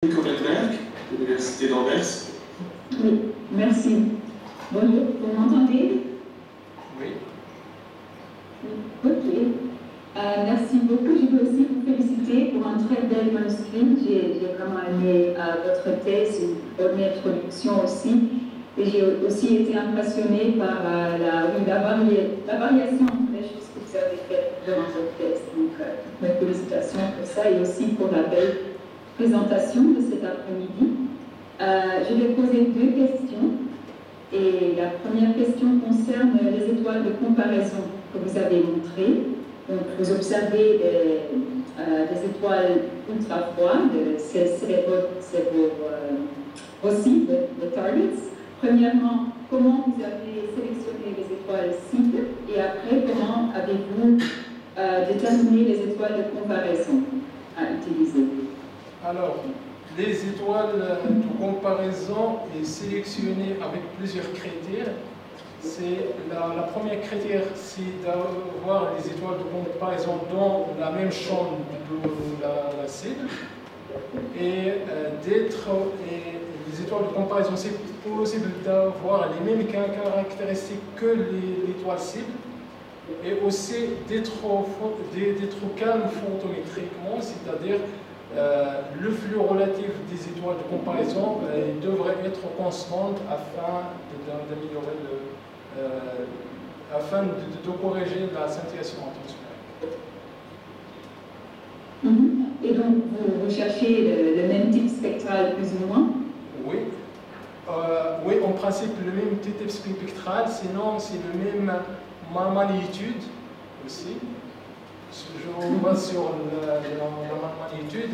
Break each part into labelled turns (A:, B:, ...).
A: Koppelberg, l'Université d'Anvers.
B: Oui, merci. Bonjour, vous m'entendez?
A: Oui.
B: Ok. Merci beaucoup. Je veux aussi vous féliciter pour un très bel manuscrit. J'ai vraiment aimé votre thèse, une bonne introduction aussi. Et j'ai aussi été impressionnée par la variation entre les choses que vous avez faites durant votre thèse. Donc, mes félicitations pour ça et aussi pour la belle présentation de cet après-midi. Je vais poser deux questions. Et la première question concerne les étoiles de comparaison que vous avez montrées. Donc, vous observez des étoiles ultra froides, c'est vos cibles, les targets. Premièrement, comment vous avez sélectionné les étoiles cibles et après, comment avez-vous déterminé les étoiles de comparaison à utiliser?
C: Alors, les étoiles de comparaison est sélectionnée avec plusieurs critères. La première critère, c'est d'avoir les étoiles de comparaison dans la même champ de la cible. Et les étoiles de comparaison, c'est possible d'avoir les mêmes caractéristiques que l'étoile cible. Et aussi d'être calme photométriquement, c'est-à-dire le flux relatif des étoiles de comparaison devrait être constant afin d'améliorer afin de corriger la scintillation atmosphérique.
B: Et donc, vous cherchez le même type spectral plus ou moins?
C: Oui. Oui, en principe, le même type spectral, sinon c'est le même magnitude aussi. Je vois sur la magnitude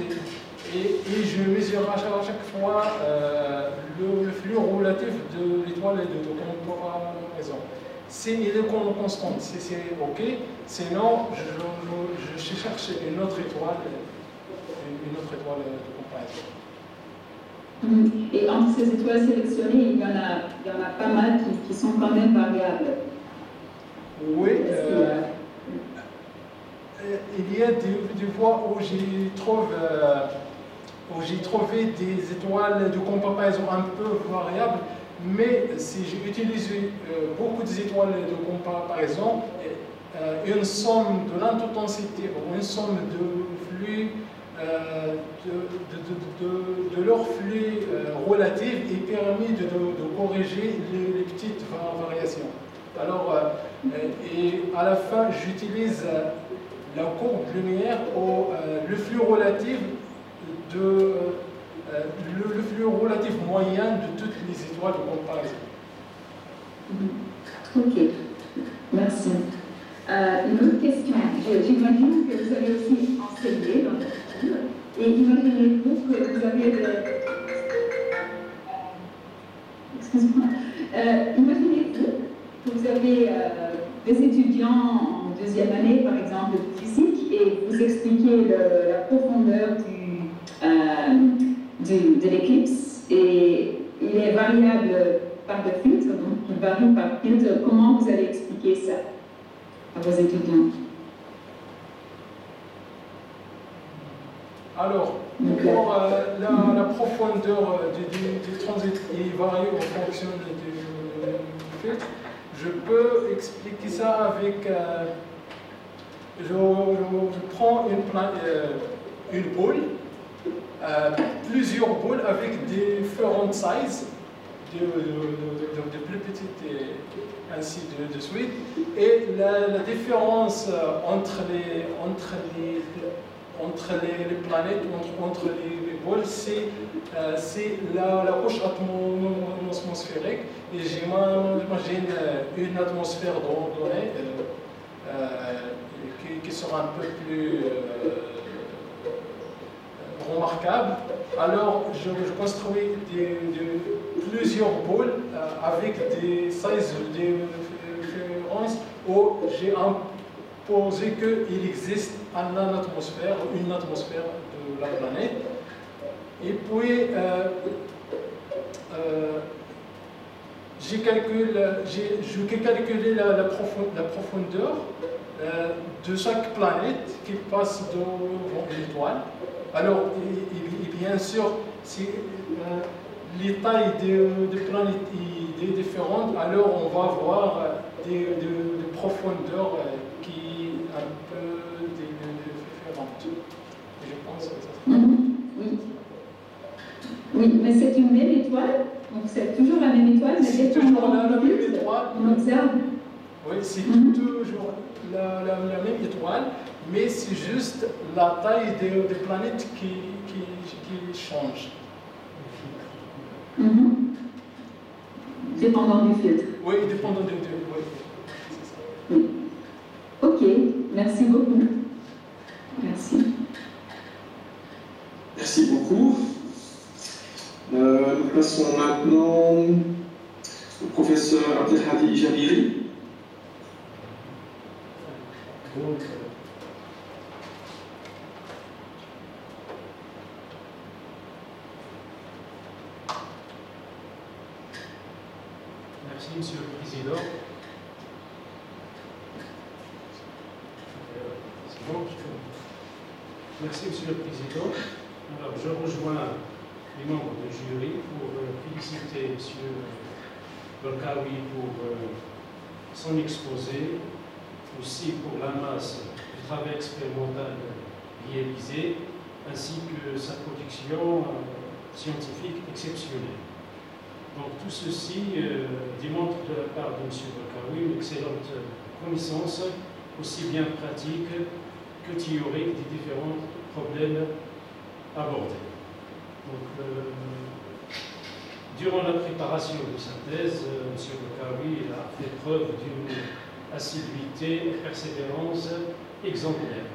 C: et je mesure à chaque fois le flux relatif de l'étoile de comparaison. S'il est constant, si c'est OK, sinon je cherche une autre étoile de comparaison.
B: Et entre ces étoiles sélectionnées, il y en a pas mal qui sont quand même variables.
C: Oui. Il y a des fois où j'ai trouvé des étoiles de comparaison un peu variables, mais si j'ai utilisé beaucoup d'étoiles de comparaison, une somme de l'intensité ou une somme de flux, de leur flux relatif est permis de corriger les petites variations. Alors, et à la fin, j'utilise la courbe lumière ou le flux relatif le flux relatif moyen de toutes les étoiles de comparaison.
B: Ok, merci. Une autre question. J'imagine que vous avez aussi enseigné dans votre cours. Et imaginez-vous que vous avez excusez-moi. Imaginez-vous que vous avez des étudiants en deuxième année, par exemple, de physique, et vous expliquez la profondeur de l'éclipse, et il est variable par le filtre, donc il varie par filtre. Comment vous allez expliquer ça à vos étudiants?
C: Alors, pour la profondeur du transit est variée en fonction du filtre. Je peux expliquer ça avec. Je prends une boule, plusieurs boules avec différentes sizes, de plus petites et ainsi de suite. Et la différence entre les planètes, entre les boules, c'est la couche atmosphérique. Et j'imagine une atmosphère donnée qui sera un peu plus remarquable. Alors, je construis plusieurs boules avec des sizes différents où j'ai imposé qu'il existe une atmosphère de la planète. Et puis, j'ai calculé la profondeur de chaque planète qui passe devant l'étoile. Alors, et bien sûr, si les tailles de planètes sont différentes, alors on va voir des profondeurs qui sont un peu différentes. Je pense que ça.
B: Oui. Oui, mais c'est une même étoile, donc c'est toujours la même étoile, mais
C: c'est toujours la même étoile.
B: On observe.
C: Oui, c'est toujours la même étoile, mais c'est juste la taille des planètes qui change.
B: Dépendant du filtre.
C: Oui, dépendant du filtre, oui. C'est ça.
B: Oui. Ok, merci beaucoup. Merci.
A: Merci beaucoup. Nous passons maintenant au professeur Abdelhadi Jabiri.
D: Merci, Monsieur le Président. C'est bon. Merci, Monsieur le Président. Alors, je rejoins les membres du jury pour féliciter M. Bolkaoui pour son exposé, aussi pour la masse du travail expérimental réalisé, ainsi que sa production scientifique exceptionnelle. Donc tout ceci démontre de la part de M. Bolkaoui une excellente connaissance, aussi bien pratique que théorique, des différents problèmes abordés. Donc, durant la préparation de sa thèse, M. Bolkaoui a fait preuve d'une assiduité et persévérance exemplaire.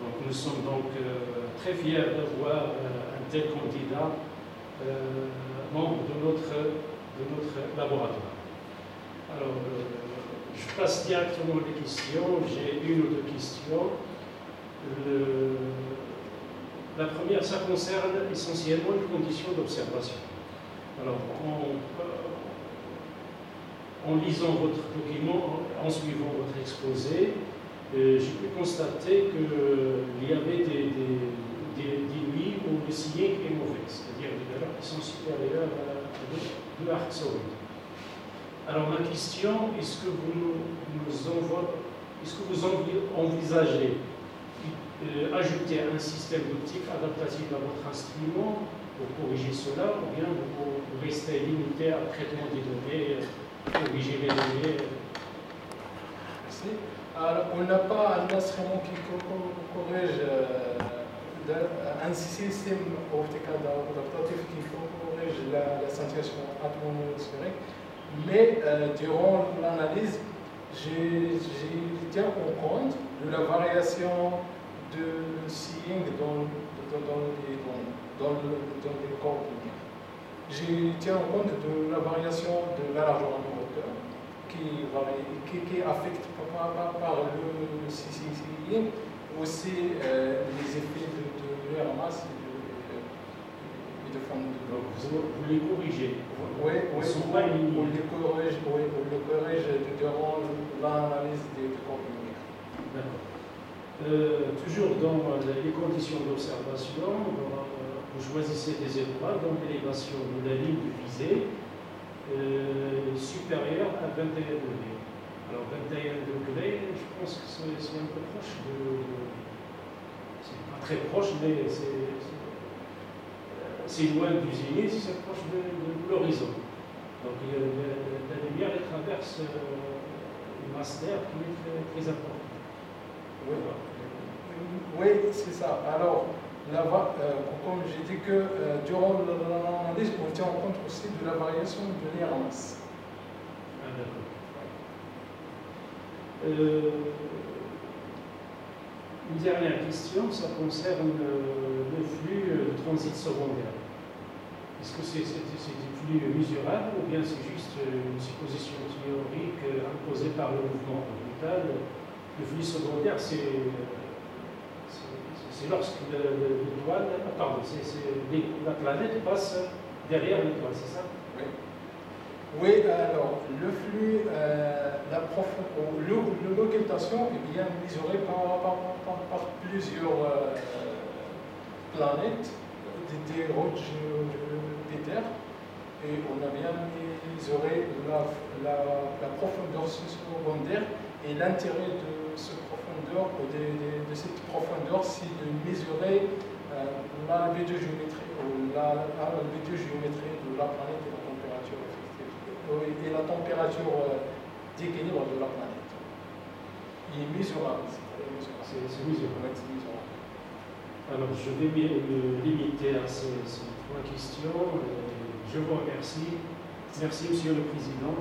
D: Donc, nous sommes donc très fiers d'avoir un tel candidat membre de notre laboratoire. Alors, je passe directement les questions. J'ai une ou deux questions. La première, ça concerne essentiellement les conditions d'observation. Alors, en lisant votre document, en suivant votre exposé, j'ai pu constater qu'il y avait des nuits où le sillage est mauvais, c'est-à-dire des valeurs qui sont supérieures à 2 arcs-solides. Alors ma question, est-ce que vous envisagez ajouter un système d'optique adaptatif à votre instrument pour corriger cela, ou bien vous restez limité à traitement des données, corriger les données?
C: Merci. Alors, on n'a pas un instrument qui corrige un système optique adaptatif qui corrige la scintillation atmosphérique, mais durant l'analyse, j'ai tenu compte de la variation de seeing dans les corps lumière. J'ai tenu compte de la variation de la largeur de hauteur qui affecte par le seeing, aussi les effets de la masse et de forme de l'eau.
D: Vous les corrigez?
C: Oui, on les corrige durant l'analyse des corps lumière.
D: D'accord. Toujours dans les conditions d'observation, vous choisissez des étoiles dont l'élévation de la ligne de visée supérieure à 21 degrés. Alors 21 degrés, je pense que c'est un peu proche de... C'est pas très proche, mais c'est loin du zénith, c'est proche de l'horizon. Donc la lumière elle traverse une masse d'air qui est très importante.
C: Oui, c'est ça. Alors, comme j'ai dit que durant l'analyse, on tient en compte aussi de la variation de l'air en masse.
D: Ah, d'accord. Une dernière question, ça concerne le flux de transit secondaire. Est-ce que c'est des flux mesurables ou bien c'est juste une supposition théorique imposée par le mouvement orbital? Le flux secondaire, c'est lorsque l'étoile, pardon, la planète passe derrière l'étoile, c'est ça?
C: Oui. Oui, alors, le flux, l'occultation est bien mesurée par plusieurs planètes, des Roche Peter, et on a bien mesuré la profondeur secondaire, et l'intérêt de cette profondeur, c'est de mesurer l'albédo-géométrie de la planète et la température effective, et la température d'équilibre de la planète. Il est mesurable.
D: C'est mesurable. Alors, je vais me limiter à ces 3 questions. Je vous remercie. Merci, Monsieur le Président.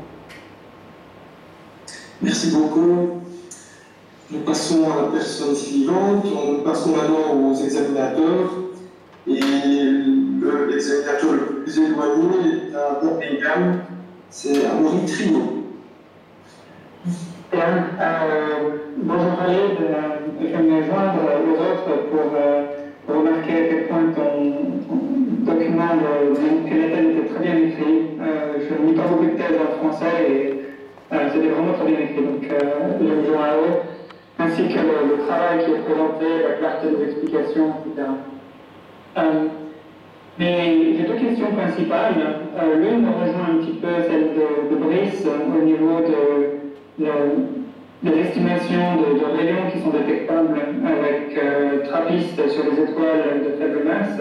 A: Merci beaucoup. Nous passons à la personne suivante. Nous passons maintenant aux examinateurs. Et l'examinateur le plus éloigné est à Birmingham, c'est Amaury Trio.
E: Bien. Bonjour Khalid, je vais me joindre aux autres pour remarquer à quel point ton document de Canada était très bien écrit. Je ne lis pas beaucoup de thèses en français et c'était vraiment très bien écrit, donc je me joins à eux, ainsi que le travail qui est présenté, la clarté des explications, etc. Mais j'ai 2 questions principales. L'une rejoint un petit peu celle de Brice au niveau des estimations de rayons qui sont détectables avec TRAPPIST sur les étoiles de faible masse.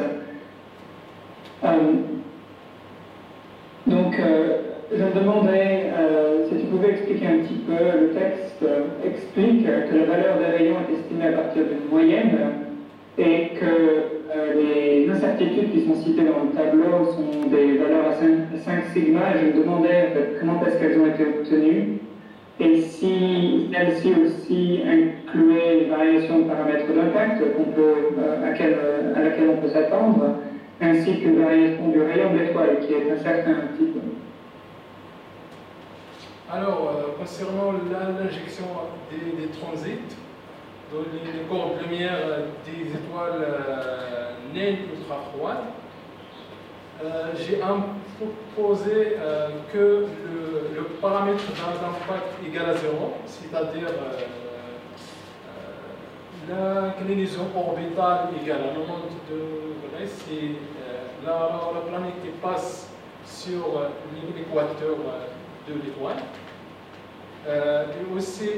E: Donc, je me demandais si tu pouvais expliquer un petit peu. Le texte explique que la valeur des rayons est estimée à partir d'une moyenne et que les incertitudes qui sont citées dans le tableau sont des valeurs à 5 sigma. Je me demandais en fait, comment est-ce qu'elles ont été obtenues et si celles-ci aussi incluaient les variations de paramètres d'impact à laquelle on peut s'attendre, ainsi qu'une variation du rayon d'étoile qui est incertain un petit peu.
C: Alors, concernant l'injection des transits, dans les courbes de lumière des étoiles naines ultra-froides, j'ai imposé que le paramètre d'impact égal à 0, c'est-à-dire l'inclinaison orbitale égale à 90 degrés, c'est la planète qui passe sur l'équateur de l'étoile. Et aussi,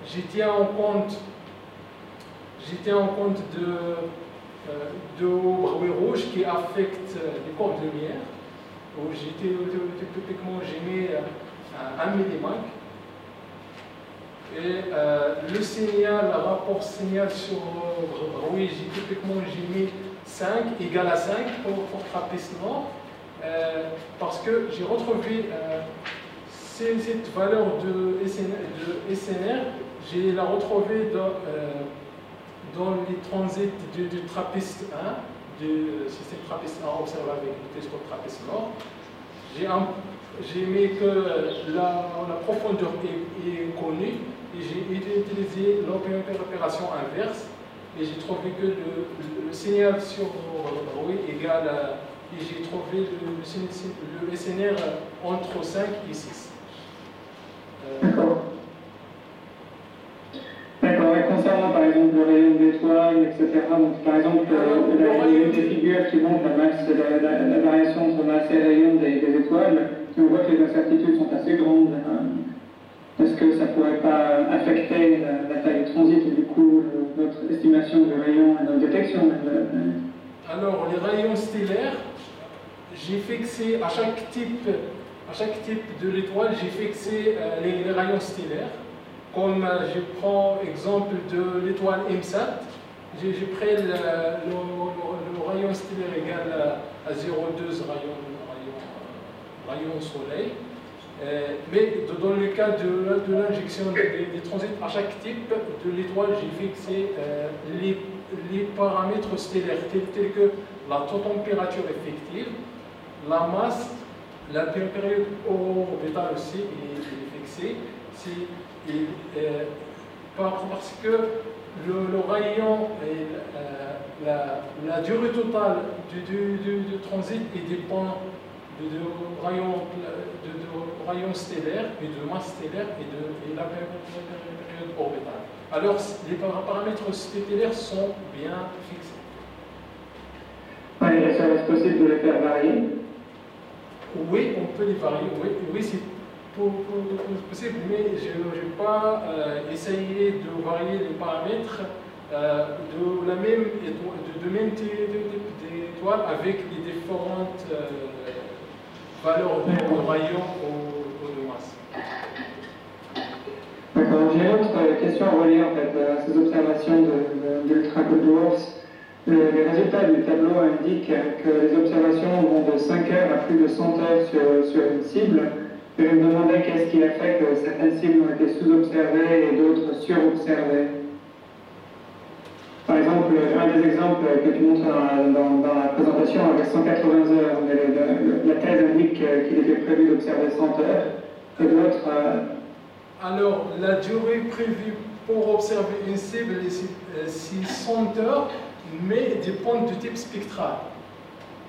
C: j'ai tenu en compte de bruit rouge qui affecte les courbes de lumière. Typiquement, j'ai mis 1 millimètre. Et le signal, le rapport signal sur bruit, typiquement, j'ai mis 5, égal à 5 pour TRAPPIST nord, parce que j'ai retrouvé cette valeur de SNR, j'ai la retrouvée dans les transits du TRAPPIST 1, du système TRAPPIST 1 observé avec le télescope TRAPPIST nord. J'ai mis que la profondeur est connue et j'ai utilisé l'opération inverse et j'ai trouvé que le signal sur bruit égale à, et j'ai trouvé le SNR entre 5 et 6.
E: D'accord. D'accord, et concernant par exemple le rayon d'étoiles, etc., donc par exemple des figures qui montrent la variation entre masse et rayon des étoiles, on voit que les incertitudes sont assez grandes. Est-ce que ça ne pourrait pas affecter la taille du transit et du coup notre estimation du rayon et notre détection de la planète?
C: Alors, les rayons stellaires, j'ai fixé à chaque type de l'étoile, j'ai fixé les rayons stellaires. Comme je prends exemple de l'étoile MSAT, j'ai pris le rayon stellaire égal à 0,2 rayon soleil. Mais dans le cas de l'injection des transits à chaque type de l'étoile, j'ai fixé les paramètres stellaires tels que la température effective, la masse, la période orbitale aussi est fixée. Parce que le rayon, la durée totale du transit dépend de rayon stellaire et de masse stellaire et la période orbitale. Alors, les paramètres stellaires sont bien fixés.
E: Oui, Et serait-ce possible de les faire varier?
C: Oui, on peut les varier, oui c'est possible, mais je n'ai pas essayé de varier les paramètres de même type d'étoile avec les différentes valeurs de rayons ou de masse.
E: D'accord, j'ai une autre question à relier en fait à ces observations d'Ultra Good Dwarfs. Les résultats du tableau indiquent que les observations vont de 5 heures à plus de 100 heures sur une cible. Et je me demandais qu'est-ce qui a fait que certaines cibles ont été sous-observées et d'autres sur-observées. Par exemple, un des exemples que tu montres dans la présentation avec 180 heures, mais la thèse indique qu'il était prévu d'observer 100 heures, et d'autres...
C: Alors, la durée prévue pour observer une cible est 100 heures, mais dépend du type spectral.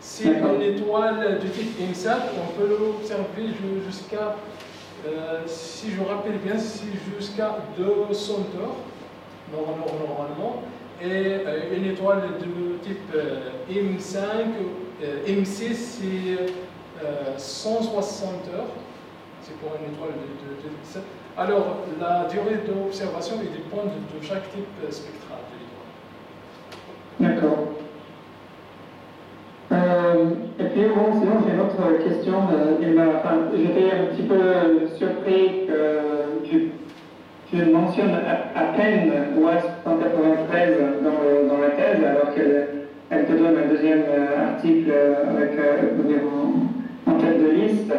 C: Si une étoile du type M7, on peut l'observer jusqu'à, si je rappelle bien, jusqu'à 200 heures, normalement. Et une étoile de type M5, M6, c'est 160 heures. C'est pour une étoile de type 7. Alors, la durée d'observation dépend de chaque type spectral de l'étoile.
E: D'accord. Et puis, bon, sinon, j'ai une autre question. J'étais un petit peu surpris que tu mentionnes à peine WASP 193 dans la thèse, alors qu'elle te donne un deuxième article avec en tête de liste,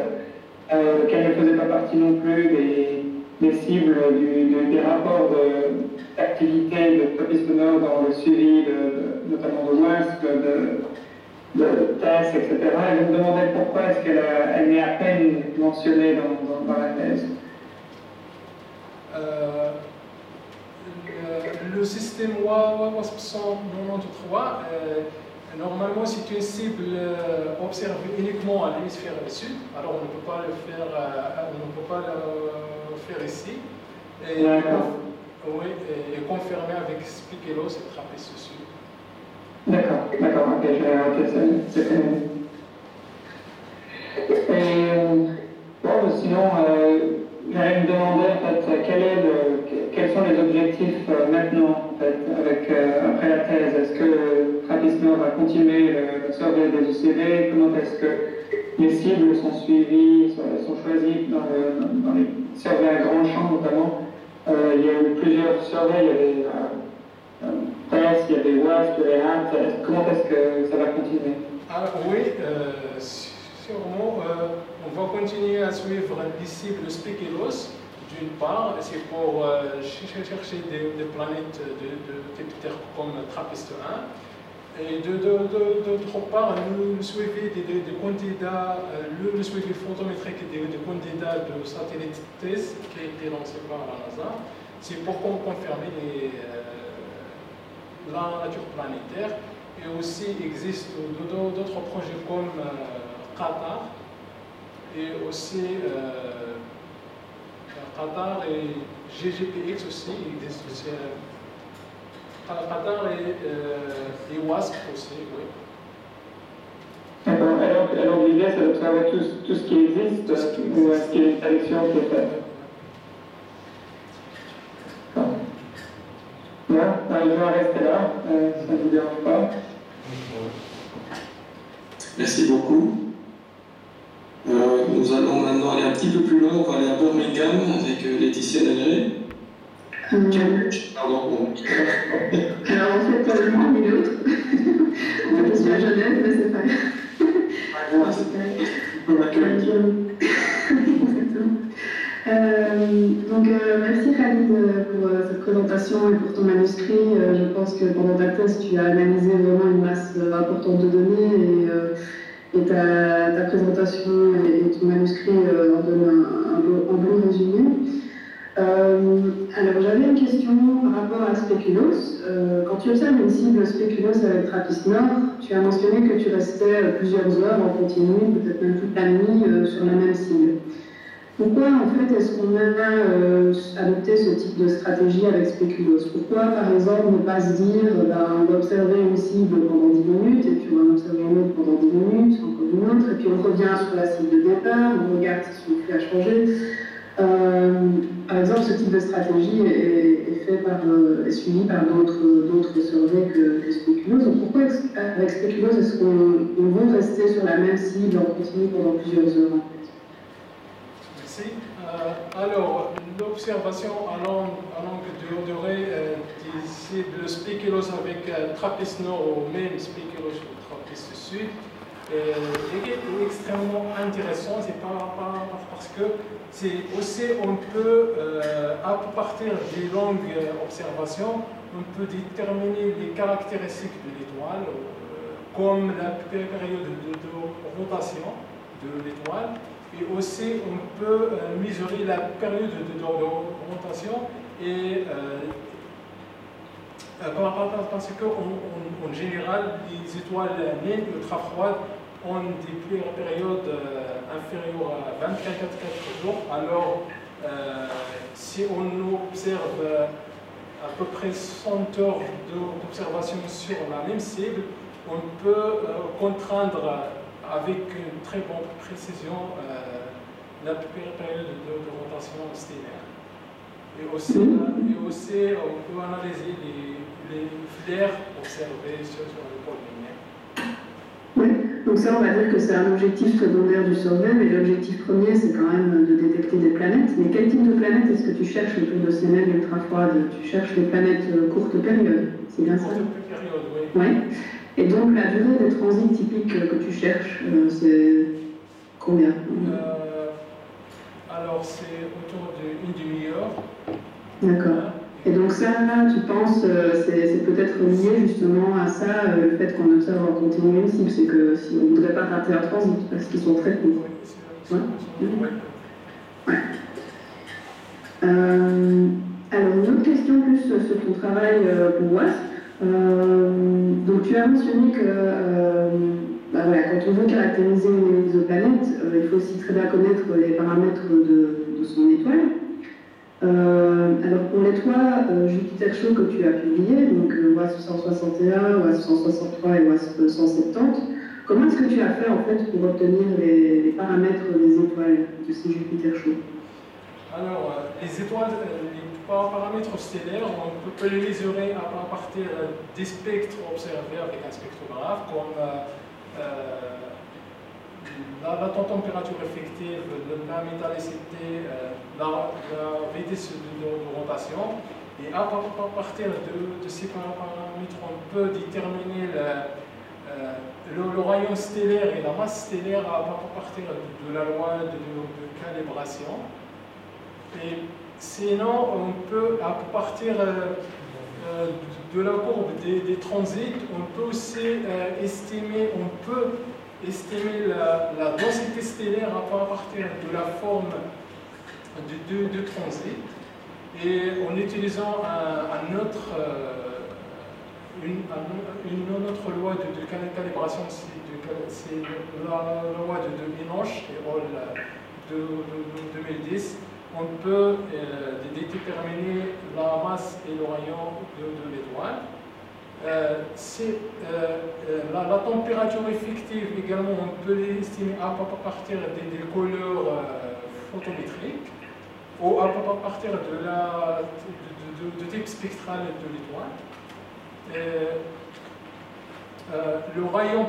E: qu'elle ne faisait pas partie non plus des cibles des rapports d'activité de tropisme nord dans le suivi notamment de WASP, de TESS, etc. Et je me demandais pourquoi est-ce qu'elle est à peine mentionnée dans la thèse.
C: Le système WASP 193, normalement, c'est une cible observée uniquement à l'hémisphère sud. Alors, on ne peut pas le faire ici. Et confirmer avec Spikelos et Trappist sud.
E: D'accord, ok, je vais arrêter ça. Et bon, sinon, j'allais me demander en fait, quels sont les objectifs maintenant en fait, après la thèse. Est-ce que Trappist Nord va continuer le survey des UCV? Comment est-ce que les cibles sont suivies, sont choisies dans les surveys à grand champ notamment? Il y a eu plusieurs surveys, il y avait TESS, il y avait WASP, il y avait HAT. Comment est-ce que ça va continuer?
C: Oui, sûrement. On va continuer à suivre les cibles Spikelos, d'une part, c'est pour chercher des planètes de type Terre comme Trappist 1. Et d'autre part, le suivi des candidats, le suivi photométrique des candidats de satellites TESS qui a été lancé par la NASA, c'est pour confirmer la nature planétaire. Et aussi, il existe d'autres projets comme Qatar, et aussi Qatar et GGPX aussi, il existe aussi. Qatar et WASP aussi, oui.
E: D'accord. Alors l'idée, c'est d'observer tout ce qui existe, ou est-ce qu'il y a une sélection qui est faite? Bien, je vais rester là, ça ne vous dérange pas.
A: Merci beaucoup. Nous allons maintenant aller un petit peu plus loin, on va aller à Birmingham avec Laetitia Nagré. Pardon.
F: Alors en fait, l'une et l'autre. Je suis à Genève, mais c'est pas grave. Donc merci Khalid pour cette présentation et pour ton manuscrit. Je pense que pendant ta thèse, tu as analysé vraiment une masse importante de données et ta présentation et ton manuscrit en donnent un bon résumé. Alors j'avais une question par rapport à Spikelos. Quand tu observes une cible Spikelos avec Trappist Nord, tu as mentionné que tu restais plusieurs heures en continu, peut-être même toute la nuit, sur la même cible. Pourquoi en fait est-ce qu'on a adopté ce type de stratégie avec Speculoos? Pourquoi par exemple ne pas se dire on va observer une cible pendant 10 minutes et puis on va observer une autre pendant 10 minutes, encore une autre, et puis on revient sur la cible de départ, on regarde si son flux a changé. Par exemple, ce type de stratégie est suivi par d'autres surveys que Speculoos. Donc pourquoi avec Speculoos est-ce qu'on veut rester sur la même cible en continu pendant plusieurs heures en fait?
C: Merci. Alors, l'observation à longue durée des cibles Speculoos avec TRAPPIST Nord ou même Speculoos ou TRAPPIST Sud est extrêmement intéressant. C'est pas parce que c'est aussi on peut à partir des longues observations on peut déterminer les caractéristiques de l'étoile comme la période de rotation de l'étoile. Et aussi, on peut mesurer la période de rotation et parce qu'en général, les étoiles naines ultra froides ont des périodes inférieures à 24 jours. Alors, si on observe à peu près 100 heures d'observation sur la même cible, on peut contraindre avec une très bonne précision la période de rotation stellaire. Et aussi, on peut analyser les flares observés sur le pôle lunaire.
F: Oui, donc ça on va dire que c'est un objectif secondaire du survey, mais l'objectif premier c'est quand même de détecter des planètes. Mais quel type de planète est-ce que tu cherches autour de ces naines ultra froides? Tu cherches les planètes courte période, c'est bien ça?
C: Courte période, oui.
F: Oui. Et donc la durée des transits typiques que tu cherches, c'est combien?
C: Alors c'est autour d'une demi-heure.
F: D'accord. Et donc ça, là, tu penses, c'est peut-être lié justement à ça, le fait qu'on observe en continu une cible, c'est que si on ne voudrait pas rater un transit, parce qu'ils sont très courts.
C: Oui,
F: ouais. Alors une autre question plus sur ton travail pour WASP. Donc tu as mentionné que quand on veut caractériser une exoplanète, il faut aussi très bien connaître les paramètres de son étoile. Alors pour l'étoile Jupiter Chaud que tu as publié, donc WASP 161, WASP 163 et WASP 170, comment est-ce que tu as fait en fait pour obtenir les paramètres des étoiles de ces Jupiter Chaud?
C: Alors les étoiles, les paramètres stellaires, on peut les mesurer à partir des spectres observés avec un spectrographe, comme la température effective, la métallicité, la vitesse de rotation. Et à partir de ces paramètres, on peut déterminer le rayon stellaire et la masse stellaire à partir de la loi de calibration. Et sinon, on peut, à partir de la courbe des transits, on peut aussi estimer la densité stellaire à partir de la forme de transit. Et en utilisant une autre loi de calibration, c'est la loi de Binochet de 2010, on peut déterminer la masse et le rayon de l'étoile. La température effective également, on peut l'estimer à partir des couleurs photométriques ou à partir de type spectral de l'étoile. Le rayon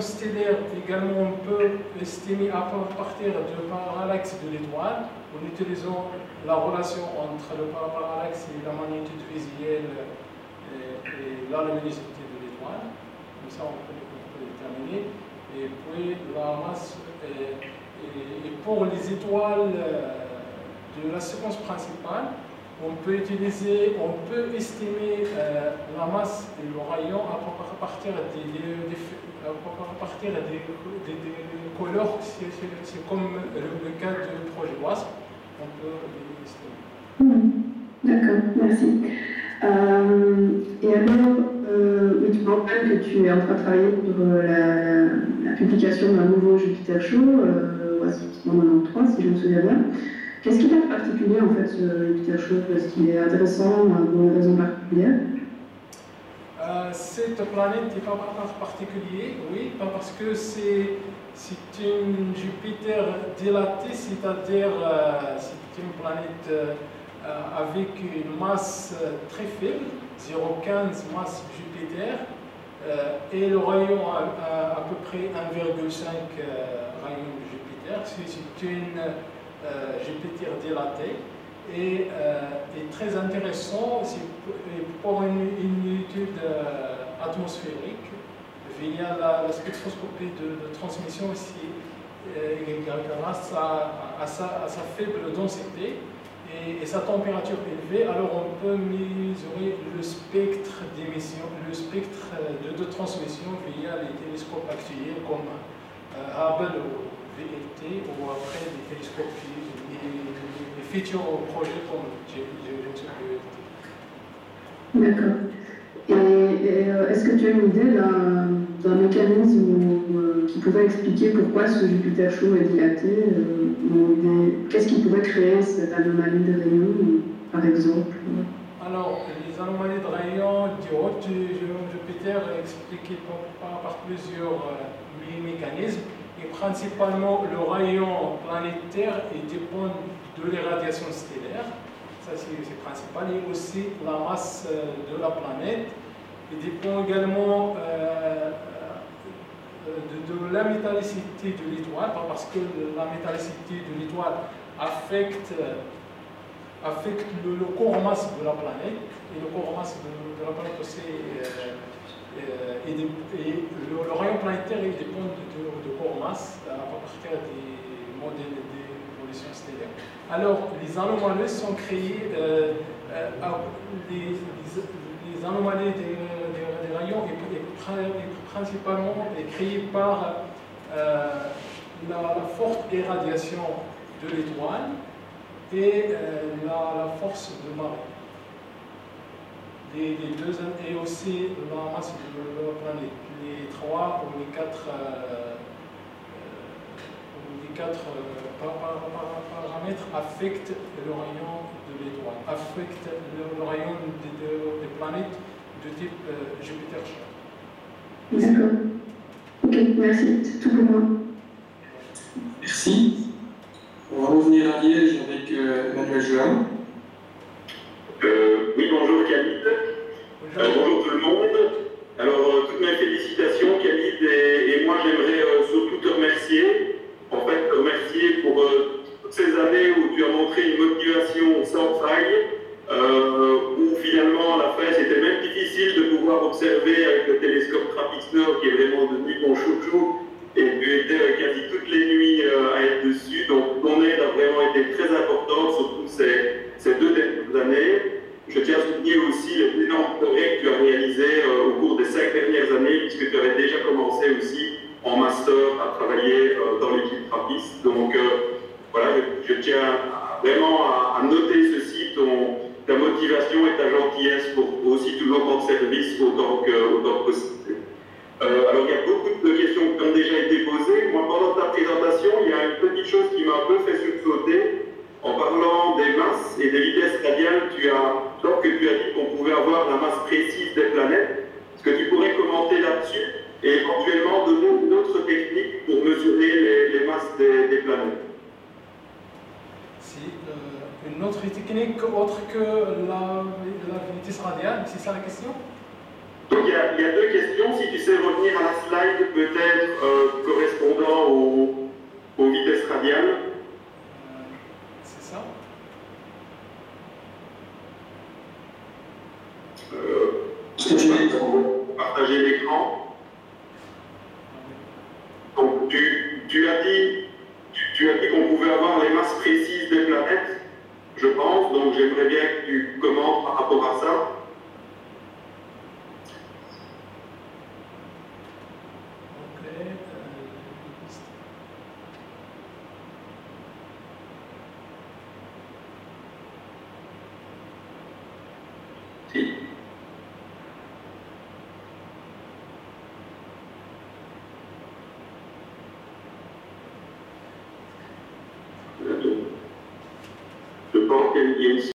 C: stellaire également, on peut estimer à partir du parallaxe de l'étoile en utilisant la relation entre le parallaxe et la magnitude visuelle et la luminosité de l'étoile. Comme ça, on peut déterminer. Et puis la masse. Et pour les étoiles de la séquence principale, on peut estimer la masse et le rayon à partir des couleurs. C'est comme le cas du projet WASP. On peut l'estimer.
F: D'accord, merci. Et alors, tu mentionnes que tu es en train de travailler pour la publication d'un nouveau Jupiter Chaud, 1993, si je me souviens bien. Qu'est-ce qu'il a de particulier en fait ce Jupiter Show? Est-ce qu'il est intéressant pour une raison particulière?
C: Cette planète n'est pas particulière, oui, pas parce que c'est une Jupiter dilatée, c'est-à-dire c'est une planète avec une masse très faible, 0,15 masse Jupiter, et le rayon à peu près 1,5 rayon de Jupiter. C'est une Jupiter dilatée et très intéressant pour une étude atmosphérique via la spectroscopie de transmission aussi, grâce à sa faible densité et sa température élevée. Alors on peut mesurer le spectre d'émission, le spectre de transmission via les télescopes actuels comme Hubble ou VLT, ou après les télescopes les futurs projets comme James Webb.
F: D'accord. Et est-ce que tu as une idée d'un mécanisme qui pourrait expliquer pourquoi ce Jupiter chaud est dilaté? Qu'est-ce qui pourrait créer cette anomalie de rayons, par exemple?
C: Alors, les anomalies de rayons du haut de Jupiter sont expliquées par plusieurs mécanismes, et principalement le rayon planétaire dépend de l'irradiation stellaire. Ça, c'est principal, et aussi la masse de la planète. Il dépend également de la métallicité de l'étoile, parce que la métallicité de l'étoile affecte le corps masse de la planète, et le corps masse de la planète aussi, et le rayon planétaire il dépend de corps masse à partir des modèles d'évolution stellaire. Alors, les anomalies sont créées, les anomalies des rayons est principalement créées par la forte irradiation de l'étoile et la force de marée. Les deux, et aussi la masse de la planète. Les trois ou les quatre paramètres affectent le rayon de l'étoile, affectent le rayon des planètes de type Jupiter chaud.
F: D'accord. Ok, merci. C'est tout pour moi.
A: Merci. On va revenir à Liège avec Emmanuel Jehan.
G: Oui, bonjour Khalid. Bonjour tout le monde. Alors, toutes mes félicitations Khalid, et moi j'aimerais surtout te remercier. En fait, te remercier pour toutes ces années où tu as montré une motivation sans faille, où finalement à la fin c'était même difficile de pouvoir observer avec le télescope TRAPPIST-Nord qui est vraiment devenu ton chouchou, et tu étais quasi toutes les nuits à être dessus. Donc ton aide a vraiment été très importante, surtout ces 2 dernières années. Je tiens à souligner aussi les énormes progrès que tu as réalisés au cours des 5 dernières années, puisque tu avais déjà commencé aussi en master à travailler dans l'équipe TRAPPIST. Donc voilà, je tiens vraiment à noter ceci, ta motivation et ta gentillesse pour aussi toujours rendre service autant que possible. Alors il y a beaucoup de questions qui ont déjà été posées. Moi, pendant ta présentation, il y a une petite chose qui m'a un peu fait sursauter. En parlant des masses et des vitesses radiales, donc tu as dit qu'on pouvait avoir la masse précise des planètes. Est-ce que tu pourrais commenter là-dessus et éventuellement donner une autre technique pour mesurer les masses des planètes?
C: Une autre technique autre que la vitesse radiale, c'est ça la question?
G: Donc il y a 2 questions. Si tu sais revenir à la slide, peut-être correspondant aux vitesses radiales.
C: C'est ça.
G: Partager l'écran. Donc tu as dit qu'on pouvait avoir les masses précises des planètes, je pense, donc j'aimerais bien que tu commentes par rapport à ça. il y a une